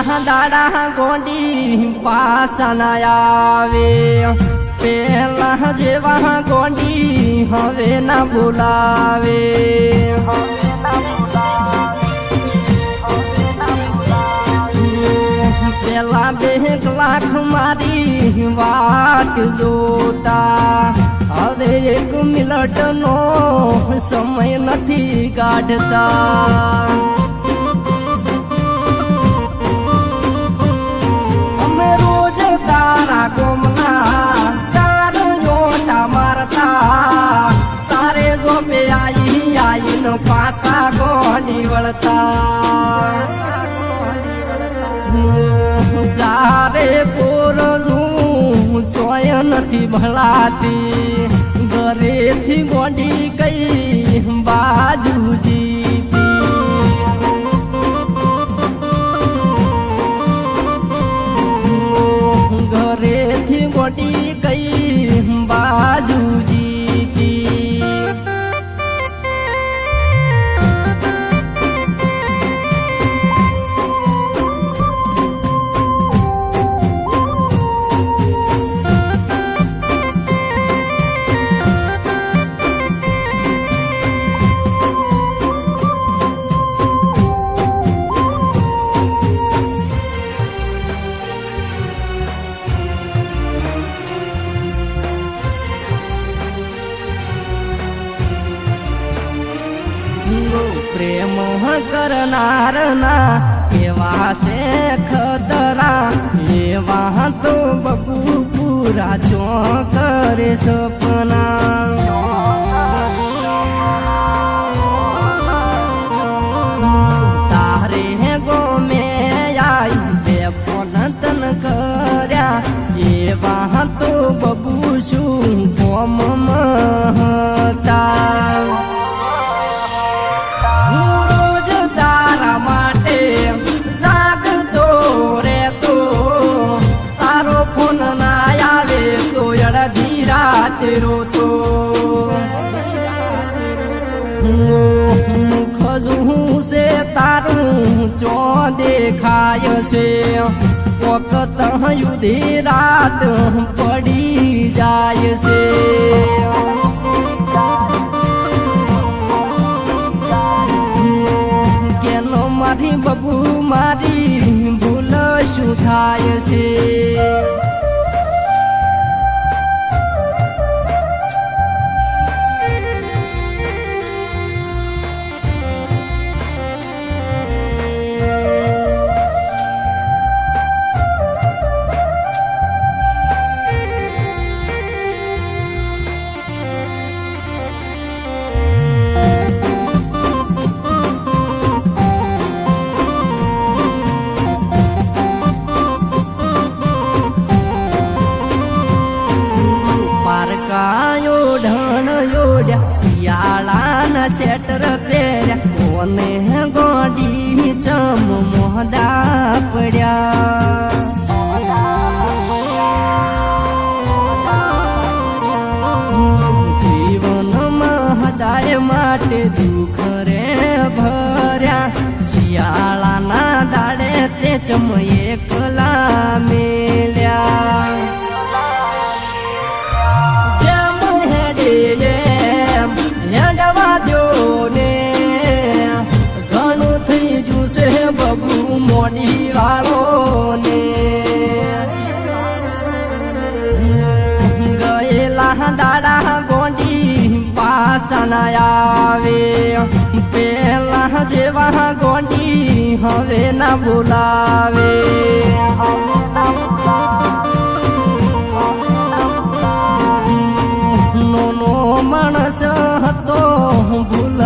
પેલા દાડા ગોંડી પાસા ના આવે, પેલા જેવા ગોંડી હવે ના બોલાવે. પેલા 2 લાખ મારી વાટ જોતા, હવે 1 મિનિટ નો સમય નથી કાઢતા. અમે રોજ તારા ગોમના 4 જોટા મારતા, તારે જોબે આઈને પાસા ગોંડી વળતા. ચારે પોરજું ચોય નથી ભળાતી, ઘરેથી ગોંડી કઈ બાજુ જીતી. ઘરેથી ગોંડી કઈ બાજુ જીતી. પ્રેમ કરનારના એવા છે ખતરા, એવા તો બબુ પૂરા ચો કરે સપના. તારે ગોમે આઈ 2 ફોન તન કર્યા, એવા તો બબુ શું કોમ હતા. માટે જાગતો રેતો, તારો ફોન ના આવે તો અડધી રાતે રોતો. ખજું છે તારું ચો દેખાય છે, વખત યુધી રાત પડી જાય છે. મારી બબુ મારી ભૂલ શું થાય છે. પારકાયો ઢણ યોડ્યા, શિયાળાના સ્વેટર પહેર્યા, કોને ગોંડી ચમ મોહદા પડ્યા. જીવનમાં હદાય માટે દુઃખ રે ભર્યા, શિયાળાના દાડે તે ચમ એકલા મેલ્યા. હેડવા દો ને ઘણું થઈ જુશે બબુ મોડી વાળો ને. ગયેલા દાડા ગોંડી પાસા ના આવે, પેલા જેવા ગોંડી હવે ના બોલાવે. માણસ હતો ભૂલ